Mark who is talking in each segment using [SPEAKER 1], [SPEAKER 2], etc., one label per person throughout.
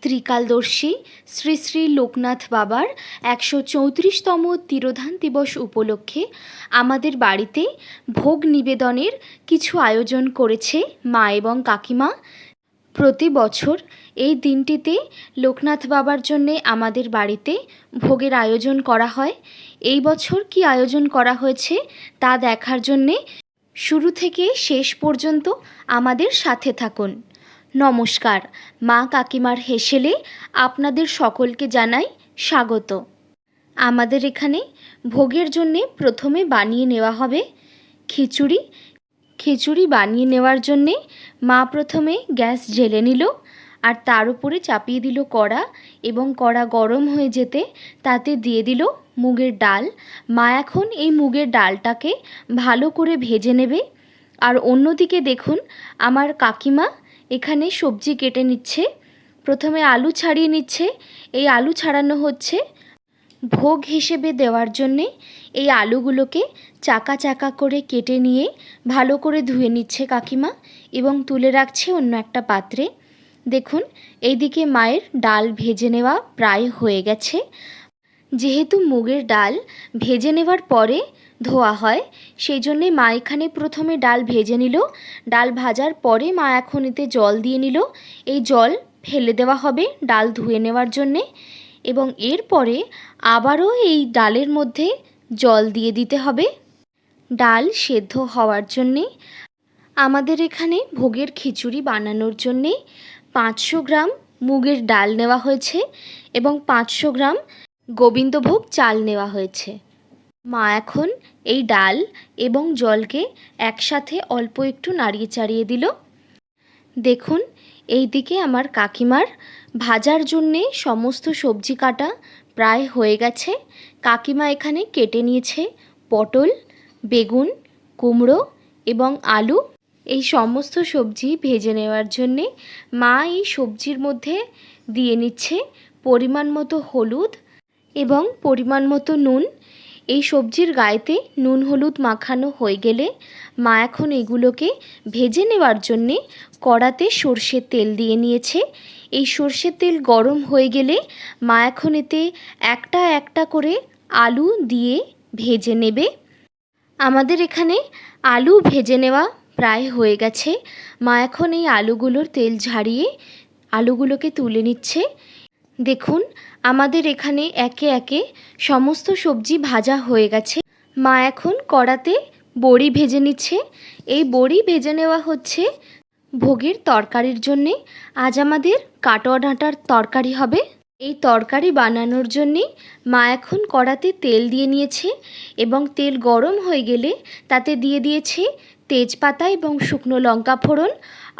[SPEAKER 1] ত্রিকালদর্শী শ্রী শ্রী লোকনাথ বাবার ১৩৪তম তিরোধান দিবস উপলক্ষে আমাদের বাড়িতে ভোগ নিবেদনের কিছু আয়োজন করেছে মা এবং কাকিমা। প্রতি বছর এই দিনটিতে লোকনাথ বাবার জন্যে আমাদের বাড়িতে ভোগের আয়োজন করা হয়। এই বছর কি আয়োজন করা হয়েছে তা দেখার জন্যে শুরু থেকে শেষ পর্যন্ত আমাদের সাথে থাকুন। নমস্কার, মা কাকিমার হেসেলে আপনাদের সকলকে জানাই স্বাগত। আমাদের এখানে ভোগের জন্যে প্রথমে বানিয়ে নেওয়া হবে খিচুড়ি। খিচুড়ি বানিয়ে নেওয়ার জন্যে মা প্রথমে গ্যাস জ্বেলে নিল আর তার উপরে চাপিয়ে দিল কড়া, এবং কড়া গরম হয়ে যেতে তাতে দিয়ে দিল মুগের ডাল। মা এখন এই মুগের ডালটাকে ভালো করে ভেজে নেবে। আর অন্যদিকে দেখুন, আমার কাকিমা এখানে সবজি কেটে নিচ্ছে। প্রথমে আলু ছাড়িয়ে নিচ্ছে। এই আলু ছাড়ানো হচ্ছে ভোগ হিসেবে দেওয়ার জন্যে। এই আলুগুলোকে চাকা চাকা করে কেটে নিয়ে ভালো করে ধুয়ে নিচ্ছে কাকিমা এবং তুলে রাখছে অন্য একটা পাত্রে। দেখুন, এইদিকে মায়ের ডাল ভেজে নেওয়া প্রায় হয়ে গেছে। যেহেতু মুগের ডাল ভেজে নেওয়ার পরে ধোয়া হয়, সেই জন্যে মা এখানে প্রথমে ডাল ভেজে নিল। ডাল ভাজার পরে মা এখন এতে জল দিয়ে নিল। এই জল ফেলে দেওয়া হবে ডাল ধুয়ে নেওয়ার জন্যে, এবং এরপরে আবারও এই ডালের মধ্যে জল দিয়ে দিতে হবে ডাল সেদ্ধ হওয়ার জন্যে। আমাদের এখানে ভোগের খিচুড়ি বানানোর জন্যে 500 গ্রাম মুগের ডাল নেওয়া হয়েছে এবং 500 গ্রাম গোবিন্দভোগ চাল নেওয়া হয়েছে। মা এখন এই ডাল এবং জলকে একসাথে অল্প একটু নাড়িয়ে চাড়িয়ে দিল। দেখুন, এই দিকে আমার কাকিমার ভাজার জন্যে সমস্ত সবজি কাটা প্রায় হয়ে গেছে। কাকিমা এখানে কেটে নিয়েছে পটল, বেগুন, কুমড়ো এবং আলু। এই সমস্ত সবজি ভেজে নেওয়ার জন্যে মা এই সবজির মধ্যে দিয়ে নিচ্ছে পরিমাণ মতো হলুদ এবং পরিমাণ মতো নুন। এই সবজির গায়েতে নুন হলুদ মাখানো হয়ে গেলে মা এখন এগুলোকে ভেজে নেওয়ার জন্যে কড়াতে সর্ষের তেল দিয়ে নিয়েছে। এই সর্ষের তেল গরম হয়ে গেলে মা এখন এতে একটা একটা করে আলু দিয়ে ভেজে নেবে। আমাদের এখানে আলু ভেজে নেওয়া প্রায় হয়ে গেছে। মা এখন এই আলুগুলোর তেল ঝাড়িয়ে আলুগুলোকে তুলে নিচ্ছে। দেখুন, আমাদের এখানে একে একে সমস্ত সবজি ভাজা হয়ে গেছে। মা এখন কড়াতে বড়ি ভেজে নিচ্ছে। এই বড়ি ভেজে নেওয়া হচ্ছে ভোগের তরকারির জন্যে। আজ আমাদের কাটোয়া ডাঁটার তরকারি হবে। এই তরকারি বানানোর জন্যে মা এখন কড়াতে তেল দিয়ে নিয়েছে এবং তেল গরম হয়ে গেলে তাতে দিয়ে দিয়েছে তেজপাতা এবং শুকনো লঙ্কা ফোড়ন,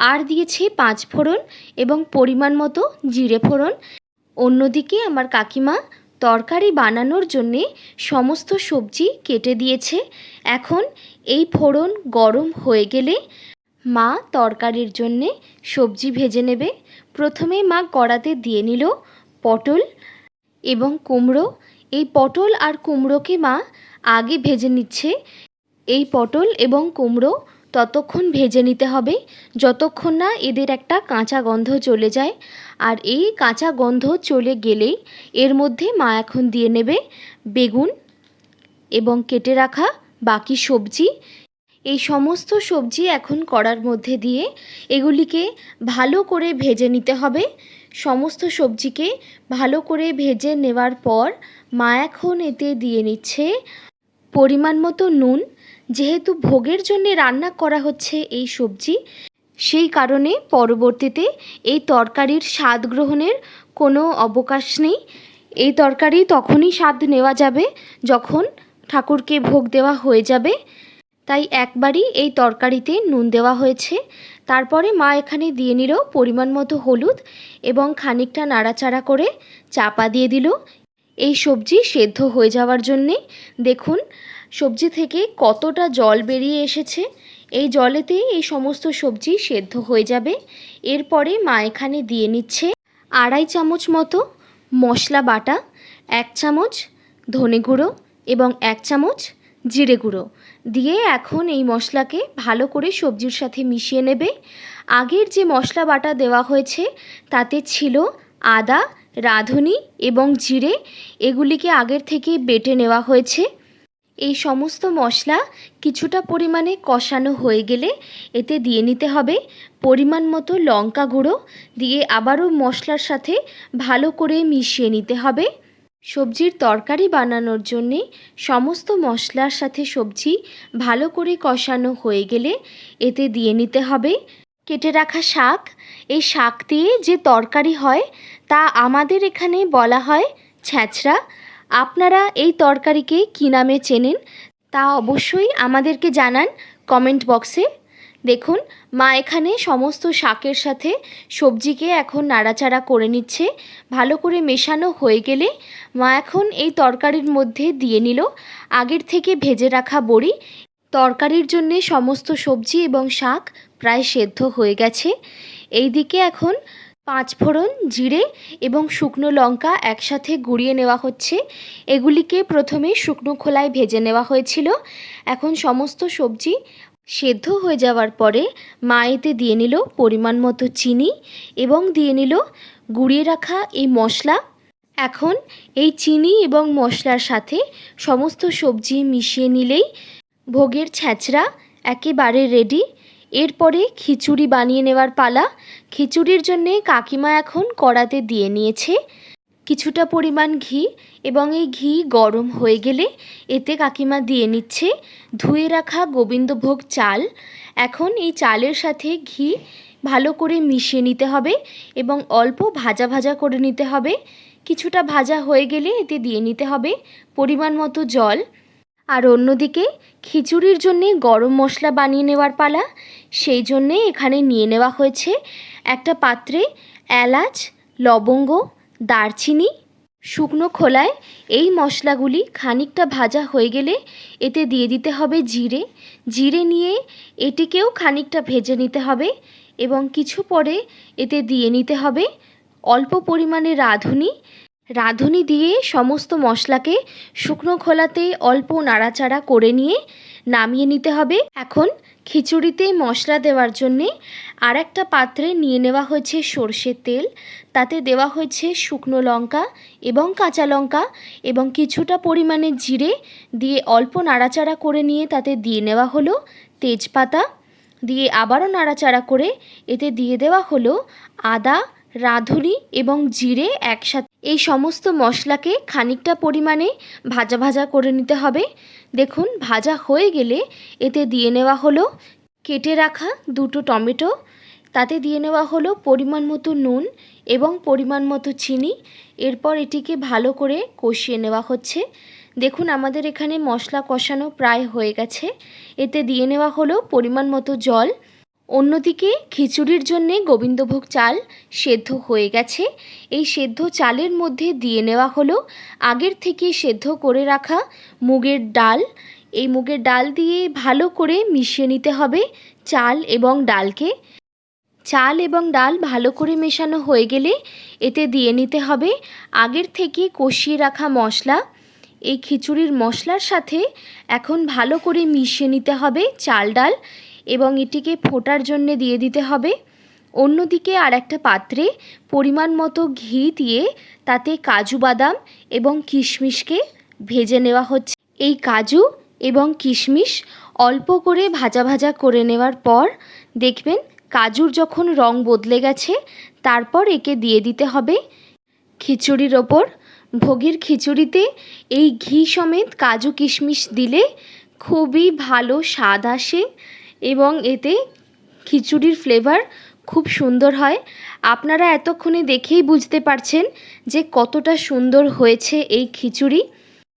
[SPEAKER 1] আর দিয়েছে 5 ফোড়ন এবং পরিমাণ মতো জিরে ফোড়ন। অন্যদিকে আমার কাকিমা তরকারি বানানোর জন্যে সমস্ত সবজি কেটে দিয়েছে। এখন এই ফোড়ন গরম হয়ে গেলে মা তরকারির জন্যে সবজি ভেজে নেবে। প্রথমে মা কড়াতে দিয়ে নিল পটল এবং কুমড়ো। এই পটল আর কুমড়োকে মা আগে ভেজে নিচ্ছে। এই পটল এবং কুমড়ো ততক্ষণ ভেজে নিতে হবে যতক্ষণ না এদের একটা কাঁচা গন্ধ চলে যায়। আর এই কাঁচা গন্ধ চলে গেলেই এর মধ্যে মা এখন দিয়ে নেবে বেগুন এবং কেটে রাখা বাকি সবজি। এই সমস্ত সবজি এখন কড়ার মধ্যে দিয়ে এগুলিকে ভালো করে ভেজে নিতে হবে। সমস্ত সবজিকে ভালো করে ভেজে নেওয়ার পর মা এখন এতে দিয়ে নিচ্ছে পরিমাণ মতো নুন। যেহেতু ভোগের জন্য রান্না করা হচ্ছে এই সবজি, সেই কারণে পরবর্তীতে এই তরকারির স্বাদ গ্রহণের কোনো অবকাশ নেই। এই তরকারি তখনই স্বাদ নেওয়া যাবে যখন ঠাকুরকে ভোগ দেওয়া হয়ে যাবে। তাই একবারই এই তরকারিতে নুন দেওয়া হয়েছে। তারপরে মা এখানে দিয়ে নিল পরিমাণ মতো হলুদ এবং খানিকটা নাড়াচাড়া করে চাপা দিয়ে দিল এই সবজি সেদ্ধ হয়ে যাওয়ার জন্যে। দেখুন, সবজি থেকে কতটা জল বেরিয়ে এসেছে। এই জলেতে এই সমস্ত সবজি সেদ্ধ হয়ে যাবে। এরপরে মা এখানে দিয়ে নিচ্ছে 2.5 চামচ মতো মশলা বাটা, 1 চামচ ধনে গুঁড়ো এবং 1 চামচ জিরে গুঁড়ো দিয়ে এখন এই মশলাকে ভালো করে সবজির সাথে মিশিয়ে নেবে। আগের যে মশলা বাটা দেওয়া হয়েছে তাতে ছিল আদা, রাঁধুনি এবং জিরে এগুলিকে আগের থেকে বেটে নেওয়া হয়েছে। এই সমস্ত মশলা কিছুটা পরিমাণে কষানো হয়ে গেলে এতে দিয়ে নিতে হবে পরিমাণ মতো লঙ্কা গুঁড়ো, দিয়ে আবারও মশলার সাথে ভালো করে মিশিয়ে নিতে হবে। সবজির তরকারি বানানোর জন্যে সমস্ত মশলার সাথে সবজি ভালো করে কষানো হয়ে গেলে এতে দিয়ে নিতে হবে কেটে রাখা শাক। এই শাক দিয়ে যে তরকারি হয় তা আমাদের এখানে বলা হয় ছ্যাঁচড়া। আপনারা এই তরকারিকে কী নামে চেনেন তা অবশ্যই আমাদেরকে জানান কমেন্ট বক্সে। দেখুন, মা এখানে সমস্ত শাকের সাথে সবজিকে এখন নাড়াচাড়া করে নিচ্ছে। ভালো করে মেশানো হয়ে গেলে মা এখন এই তরকারির মধ্যে দিয়ে নিল আগের থেকে ভেজে রাখা বড়ি। তরকারির জন্যে সমস্ত সবজি এবং শাক প্রায় সেদ্ধ হয়ে গেছে। এই দিকে এখন 5 ফোড়ন, জিরে এবং শুকনো লঙ্কা একসাথে গুঁড়িয়ে নেওয়া হচ্ছে। এগুলিকে প্রথমে শুকনো খোলায় ভেজে নেওয়া হয়েছিল। এখন সমস্ত সবজি সেদ্ধ হয়ে যাওয়ার পরে মা এতে দিয়ে নিল পরিমাণ মতো চিনি এবং দিয়ে নিল গুঁড়িয়ে রাখা এই মশলা। এখন এই চিনি এবং মশলার সাথে সমস্ত সবজি মিশিয়ে নিলেই ভোগের ছ্যাঁচড়া একেবারে রেডি। এরপরে খিচুড়ি বানিয়ে নেওয়ার পালা। খিচুড়ির জন্যে কাকিমা এখন কড়াতে দিয়ে নিয়েছে কিছুটা পরিমাণ ঘি, এবং এই ঘি গরম হয়ে গেলে এতে কাকিমা দিয়ে নিচ্ছে ধুয়ে রাখা গোবিন্দভোগ চাল। এখন এই চালের সাথে ঘি ভালো করে মিশিয়ে নিতে হবে এবং অল্প ভাজা ভাজা করে নিতে হবে। কিছুটা ভাজা হয়ে গেলে এতে দিয়ে নিতে হবে পরিমাণ মতো জল। আর অন্যদিকে খিচুড়ির জন্যে গরম মশলা বানিয়ে নেওয়ার পালা। সেই জন্যে এখানে নিয়ে নেওয়া হয়েছে একটা পাত্রে এলাচ, লবঙ্গ, দারচিনি, শুকনো খোলায়। এই মশলাগুলি খানিকটা ভাজা হয়ে গেলে এতে দিয়ে দিতে হবে জিরে। জিরে নিয়ে এটিকেও খানিকটা ভেজে নিতে হবে এবং কিছু পরে এতে দিয়ে নিতে হবে অল্প পরিমাণে রাঁধুনি। রাঁধুনি দিয়ে সমস্ত মশলাকে শুকনো খোলাতে অল্প নাড়াচাড়া করে নিয়ে নামিয়ে নিতে হবে। এখন খিচুড়িতে মশলা দেওয়ার জন্যে আর একটা পাত্রে নিয়ে নেওয়া হয়েছে সর্ষের তেল। তাতে দেওয়া হয়েছে শুকনো লঙ্কা এবং কাঁচা লঙ্কা এবং কিছুটা পরিমাণে জিরে দিয়ে অল্প নাড়াচাড়া করে নিয়ে তাতে দিয়ে নেওয়া হলো তেজপাতা। দিয়ে আবারও নাড়াচাড়া করে এতে দিয়ে দেওয়া হলো আদা, রাঁধুনি এবং জিরে একসাথে। এই সমস্ত মশলাকে খানিকটা পরিমাণে ভাজা ভাজা করে নিতে হবে। দেখুন, ভাজা হয়ে গেলে এতে দিয়ে নেওয়া হলো কেটে রাখা 2টো টমেটো। তাতে দিয়ে নেওয়া হলো পরিমাণ মতো নুন এবং পরিমাণ মতো চিনি। এরপর এটিকে ভালো করে কষিয়ে নেওয়া হচ্ছে। দেখুন, আমাদের এখানে মশলা কষানো প্রায় হয়ে গেছে। এতে দিয়ে নেওয়া হলো পরিমাণ মতো জল। অন্যদিকে খিচুড়ির জন্যে গোবিন্দভোগ চাল সেদ্ধ হয়ে গেছে। এই সেদ্ধ চালের মধ্যে দিয়ে নেওয়া হলো আগের থেকে সেদ্ধ করে রাখা মুগের ডাল। এই মুগের ডাল দিয়ে ভালো করে মিশিয়ে নিতে হবে চাল এবং ডালকে। চাল এবং ডাল ভালো করে মেশানো হয়ে গেলে এতে দিয়ে নিতে হবে আগের থেকে কষিয়ে রাখা মশলা। এই খিচুড়ির মশলার সাথে এখন ভালো করে মিশিয়ে নিতে হবে চাল ডাল এবং এটিকে ফোটার জন্য দিয়ে দিতে হবে। অন্যদিকে আর একটা পাত্রে পরিমাণ মতো ঘি দিয়ে তাতে কাজু বাদাম এবং কিশমিশকে ভেজে নেওয়া হচ্ছে। এই কাজু এবং কিশমিশ অল্প করে ভাজা ভাজা করে নেওয়ার পর দেখবেন কাজুর যখন রং বদলে গেছে তারপর একে দিয়ে দিতে হবে খিচুড়ির ওপর। ভোগের খিচুড়িতে এই ঘি সমেত কাজু কিশমিশ দিলে খুবই ভালো স্বাদ আসে এবং এতে খিচুড়ির ফ্লেভার খুব সুন্দর হয়। আপনারা এতক্ষণে দেখেই বুঝতে পারছেন যে কতটা সুন্দর হয়েছে এই খিচুড়ি।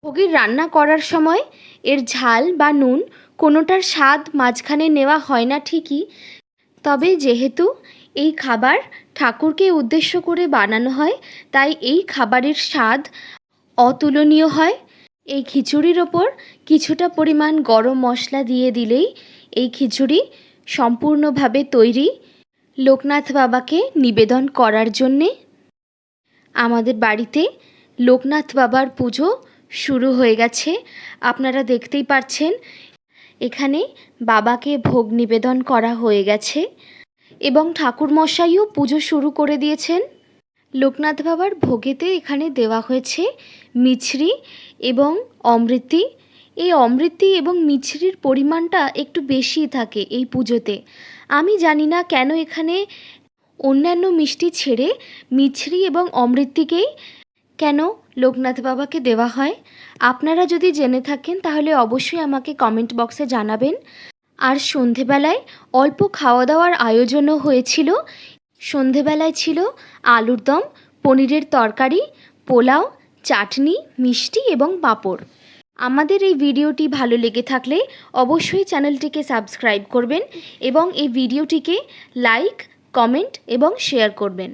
[SPEAKER 1] ভোগের রান্না করার সময় এর ঝাল বা নুন কোনোটার স্বাদ মাঝখানে নেওয়া হয় না ঠিকই, তবে যেহেতু এই খাবার ঠাকুরকে উদ্দেশ্য করে বানানো হয় তাই এই খাবারের স্বাদ অতুলনীয় হয়। এই খিচুড়ির ওপর কিছুটা পরিমাণ গরম মশলা দিয়ে দিলেই এই খিচুড়ি সম্পূর্ণভাবে তৈরি লোকনাথ বাবাকে নিবেদন করার জন্যে। আমাদের বাড়িতে লোকনাথ বাবার পুজো শুরু হয়ে গেছে। আপনারা দেখতেই পাচ্ছেন এখানে বাবাকে ভোগ নিবেদন করা হয়ে গেছে এবং ঠাকুরমশাইও পুজো শুরু করে দিয়েছেন। লোকনাথ বাবার ভোগেতে এখানে দেওয়া হয়েছে মিছরি এবং অমৃতি। এই অমৃতি এবং মিছরির পরিমাণটা একটু বেশিই থাকে এই পুজোতে। আমি জানি না কেন এখানে অন্যান্য মিষ্টি ছেড়ে মিছরি এবং অমৃতিকেই কেন লোকনাথ বাবাকে দেওয়া হয়। আপনারা যদি জেনে থাকেন তাহলে অবশ্যই আমাকে কমেন্ট বক্সে জানাবেন। আর সন্ধেবেলায় অল্প খাওয়া দাওয়ার আয়োজনও হয়েছিল। সন্ধেবেলায় ছিল আলুর দম, পনিরের তরকারি, পোলাও, চাটনি, মিষ্টি এবং পাঁপড়। আমাদের এই ভিডিওটি ভালো লেগে থাকলে অবশ্যই চ্যানেলটিকে সাবস্ক্রাইব করবেন এবং এই ভিডিওটিকে লাইক, কমেন্ট এবং শেয়ার করবেন।